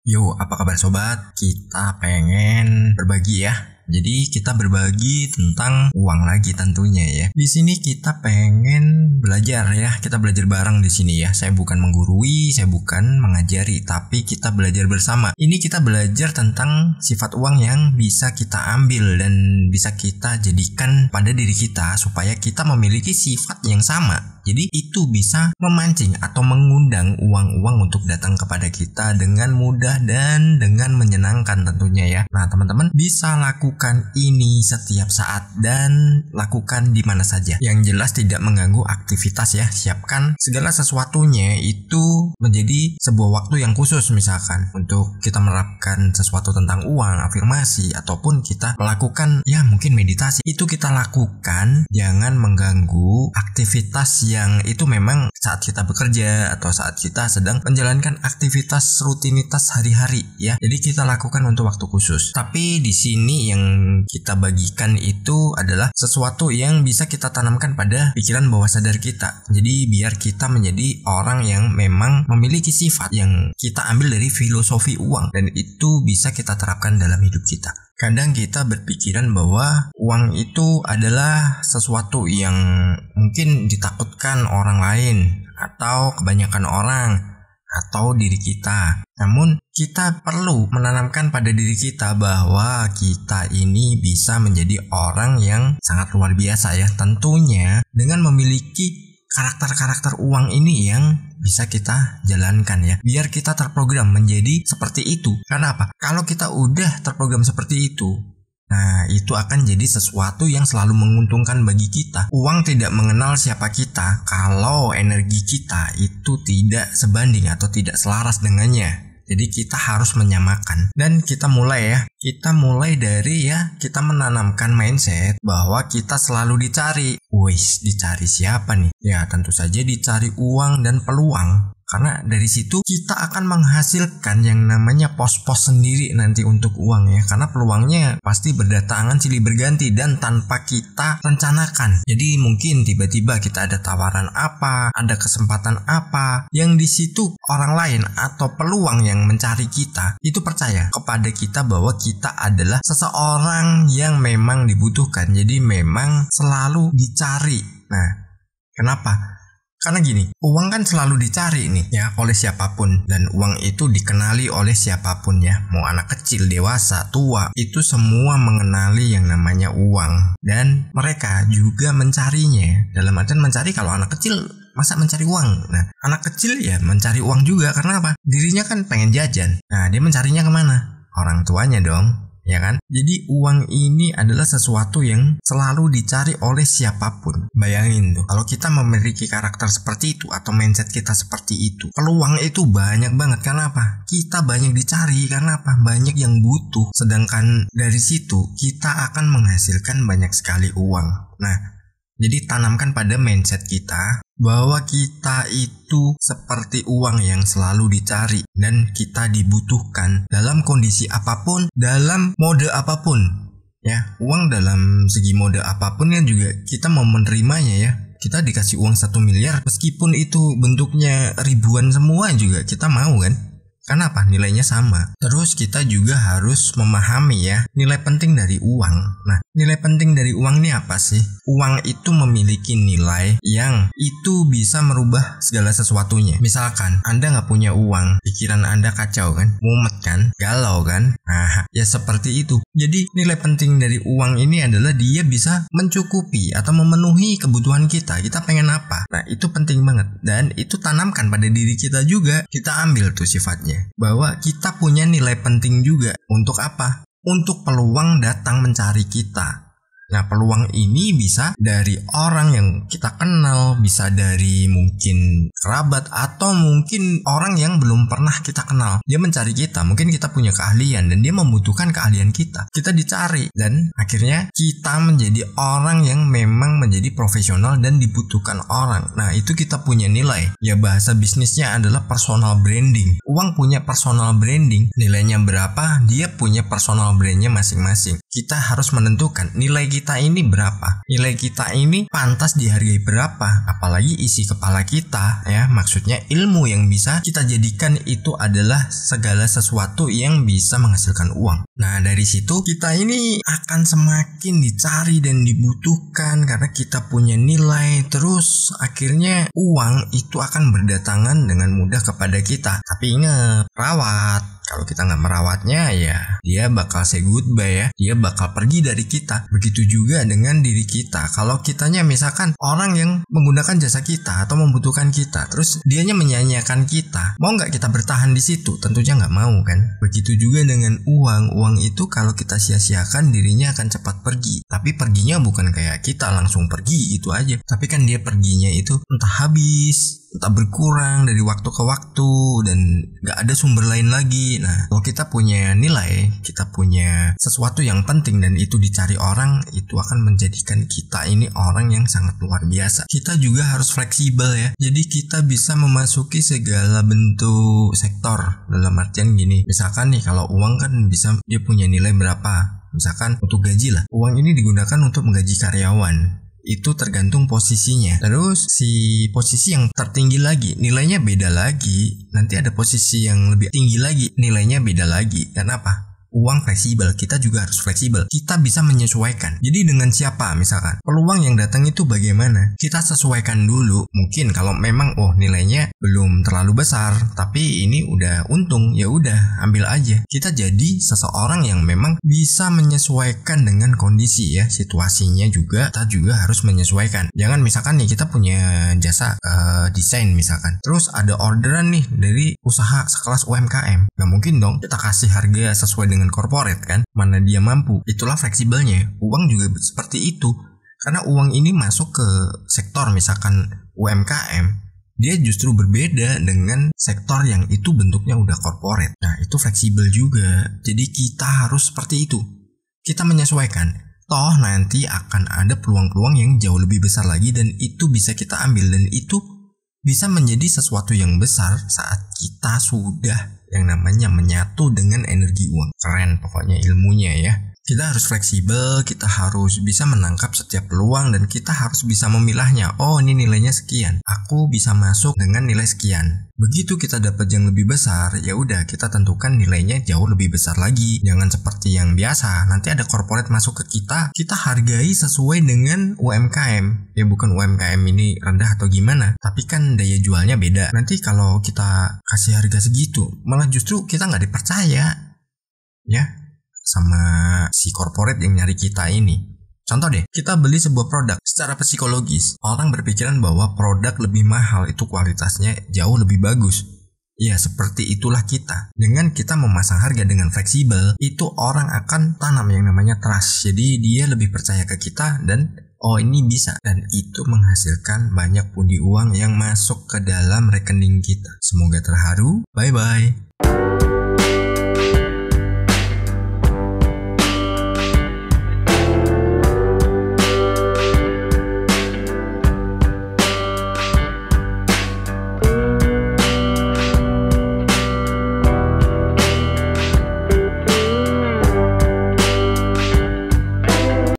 Yo, apa kabar sobat? Kita pengen berbagi ya. Jadi kita berbagi tentang uang lagi tentunya ya. Di sini kita pengen belajar ya. Kita belajar bareng di sini ya. Saya bukan menggurui, saya bukan mengajari, tapi kita belajar bersama. Ini kita belajar tentang sifat uang yang bisa kita ambil dan bisa kita jadikan pada diri kita supaya kita memiliki sifat yang sama. Jadi itu bisa memancing atau mengundang uang-uang untuk datang kepada kita dengan mudah dan dengan menyenangkan tentunya ya. Nah teman-teman bisa lakukan ini setiap saat dan lakukan di mana saja. Yang jelas tidak mengganggu aktivitas ya. Siapkan segala sesuatunya itu menjadi sebuah waktu yang khusus misalkan untuk kita menerapkan sesuatu tentang uang, afirmasi ataupun kita melakukan ya mungkin meditasi. Itu kita lakukan, jangan mengganggu aktivitas yang itu memang saat kita bekerja atau saat kita sedang menjalankan aktivitas rutinitas hari-hari ya. Jadi kita lakukan untuk waktu khusus. Tapi di sini yang kita bagikan itu adalah sesuatu yang bisa kita tanamkan pada pikiran bawah sadar kita. Jadi biar kita menjadi orang yang memang memiliki sifat yang kita ambil dari filosofi uang dan itu bisa kita terapkan dalam hidup kita. Kadang kita berpikiran bahwa uang itu adalah sesuatu yang mungkin ditakutkan orang lain atau kebanyakan orang atau diri kita. Namun kita perlu menanamkan pada diri kita bahwa kita ini bisa menjadi orang yang sangat luar biasa ya. Tentunya dengan memiliki karakter-karakter uang ini yang bisa kita jalankan ya. Biar kita terprogram menjadi seperti itu. Karena apa? Kalau kita udah terprogram seperti itu, nah itu akan jadi sesuatu yang selalu menguntungkan bagi kita. Uang tidak mengenal siapa kita kalau energi kita itu tidak sebanding atau tidak selaras dengannya. Jadi kita harus menyamakan. Dan kita mulai ya. Kita mulai dari ya kita menanamkan mindset bahwa kita selalu dicari. Wih, dicari siapa nih? Ya tentu saja dicari uang dan peluang. Karena dari situ kita akan menghasilkan yang namanya pos-pos sendiri nanti untuk uang ya. Karena peluangnya pasti berdatangan silih berganti dan tanpa kita rencanakan. Jadi mungkin tiba-tiba kita ada tawaran apa, ada kesempatan apa, yang di situ orang lain atau peluang yang mencari kita itu percaya kepada kita bahwa kita adalah seseorang yang memang dibutuhkan. Jadi memang selalu dicari. Nah, kenapa? Karena gini, uang kan selalu dicari nih ya oleh siapapun dan uang itu dikenali oleh siapapun ya. Mau anak kecil, dewasa, tua, itu semua mengenali yang namanya uang dan mereka juga mencarinya. Dalam artian mencari, kalau anak kecil masa mencari uang? Nah, anak kecil ya mencari uang juga karena apa? Dirinya kan pengen jajan. Nah, dia mencarinya kemana? Orang tuanya dong. Ya kan? Jadi uang ini adalah sesuatu yang selalu dicari oleh siapapun. Bayangin tuh, kalau kita memiliki karakter seperti itu atau mindset kita seperti itu, peluang itu banyak banget. Karena apa? Kita banyak dicari. Karena apa? Banyak yang butuh. Sedangkan dari situ kita akan menghasilkan banyak sekali uang. Nah, jadi tanamkan pada mindset kita bahwa kita itu seperti uang yang selalu dicari dan kita dibutuhkan dalam kondisi apapun, dalam mode apapun. Ya, uang dalam segi mode apapun yang juga kita mau menerimanya ya. Kita dikasih uang 1 miliar meskipun itu bentuknya ribuan semua juga kita mau kan? Karena apa? Nilainya sama. Terus kita juga harus memahami ya nilai penting dari uang. Nah, nilai penting dari uang ini apa sih? Uang itu memiliki nilai yang itu bisa merubah segala sesuatunya. Misalkan Anda nggak punya uang, pikiran Anda kacau kan? Mumet kan? Galau kan? Nah, ya seperti itu. Jadi nilai penting dari uang ini adalah dia bisa mencukupi atau memenuhi kebutuhan kita. Kita pengen apa? Nah, itu penting banget. Dan itu tanamkan pada diri kita juga. Kita ambil tuh sifatnya. Bahwa kita punya nilai penting juga. Untuk apa? Untuk peluang datang mencari kita. Nah, peluang ini bisa dari orang yang kita kenal, bisa dari mungkin kerabat, atau mungkin orang yang belum pernah kita kenal. Dia mencari kita, mungkin kita punya keahlian dan dia membutuhkan keahlian kita. Kita dicari dan akhirnya kita menjadi orang yang memang menjadi profesional dan dibutuhkan orang. Nah, itu kita punya nilai. Ya, bahasa bisnisnya adalah personal branding. Uang punya personal branding. Nilainya berapa? Dia punya personal brandnya masing-masing. Kita harus menentukan nilai kita kita ini berapa, nilai kita ini pantas dihargai berapa, apalagi isi kepala kita ya, maksudnya ilmu yang bisa kita jadikan itu adalah segala sesuatu yang bisa menghasilkan uang. Nah dari situ kita ini akan semakin dicari dan dibutuhkan karena kita punya nilai, terus akhirnya uang itu akan berdatangan dengan mudah kepada kita. Tapi ingat, rawat. Kalau kita nggak merawatnya ya dia bakal say goodbye ya, dia bakal pergi dari kita. Begitu juga dengan diri kita. Kalau kitanya misalkan orang yang menggunakan jasa kita atau membutuhkan kita, terus dianya menyanyiakan kita, mau nggak kita bertahan di situ? Tentunya nggak mau kan. Begitu juga dengan uang. Uang itu kalau kita sia-siakan dirinya akan cepat pergi. Tapi perginya bukan kayak kita langsung pergi gitu aja. Tapi kan dia perginya itu entah habis, entah berkurang dari waktu ke waktu dan gak ada sumber lain lagi. Nah kalau kita punya nilai, kita punya sesuatu yang penting dan itu dicari orang, itu akan menjadikan kita ini orang yang sangat luar biasa. Kita juga harus fleksibel ya, jadi kita bisa memasuki segala bentuk sektor. Dalam artian gini, misalkan nih kalau uang kan bisa dia punya nilai berapa, misalkan untuk gaji lah, uang ini digunakan untuk menggaji karyawan. Itu tergantung posisinya. Terus si posisi yang tertinggi lagi nilainya beda lagi. Nanti ada posisi yang lebih tinggi lagi nilainya beda lagi. Dan apa? Uang fleksibel, kita juga harus fleksibel. Kita bisa menyesuaikan. Jadi dengan siapa misalkan, peluang yang datang itu bagaimana? Kita sesuaikan dulu. Mungkin kalau memang nilainya belum terlalu besar, tapi ini udah untung, ya udah ambil aja. Kita jadi seseorang yang memang bisa menyesuaikan dengan kondisi ya, situasinya juga kita juga harus menyesuaikan. Jangan misalkan nih kita punya jasa desain misalkan, terus ada orderan nih dari usaha sekelas UMKM. Gak mungkin dong kita kasih harga sesuai dengan corporate kan, mana dia mampu. Itulah fleksibelnya. Uang juga seperti itu, karena uang ini masuk ke sektor misalkan UMKM, dia justru berbeda dengan sektor yang itu bentuknya udah corporate. Nah itu fleksibel juga. Jadi kita harus seperti itu, kita menyesuaikan. Toh nanti akan ada peluang-peluang yang jauh lebih besar lagi dan itu bisa kita ambil, dan itu bisa menjadi sesuatu yang besar saat kita sudah yang namanya menyatu dengan energi uang. Keren pokoknya ilmunya ya. Kita harus fleksibel, kita harus bisa menangkap setiap peluang dan kita harus bisa memilahnya. Oh ini nilainya sekian, aku bisa masuk dengan nilai sekian. Begitu kita dapat yang lebih besar, ya udah kita tentukan nilainya jauh lebih besar lagi. Jangan seperti yang biasa, nanti ada corporate masuk ke kita hargai sesuai dengan UMKM. Ya bukan UMKM ini rendah atau gimana, tapi kan daya jualnya beda. Nanti kalau kita kasih harga segitu, malah justru kita nggak dipercaya ya sama si corporate yang nyari kita ini. Contoh deh, kita beli sebuah produk. Secara psikologis, orang berpikiran bahwa produk lebih mahal itu kualitasnya jauh lebih bagus. Ya, seperti itulah kita. Dengan kita memasang harga dengan fleksibel, itu orang akan tanam yang namanya trust. Jadi dia lebih percaya ke kita dan ini bisa. Dan itu menghasilkan banyak pundi uang yang masuk ke dalam rekening kita. Semoga terharu. Bye-bye.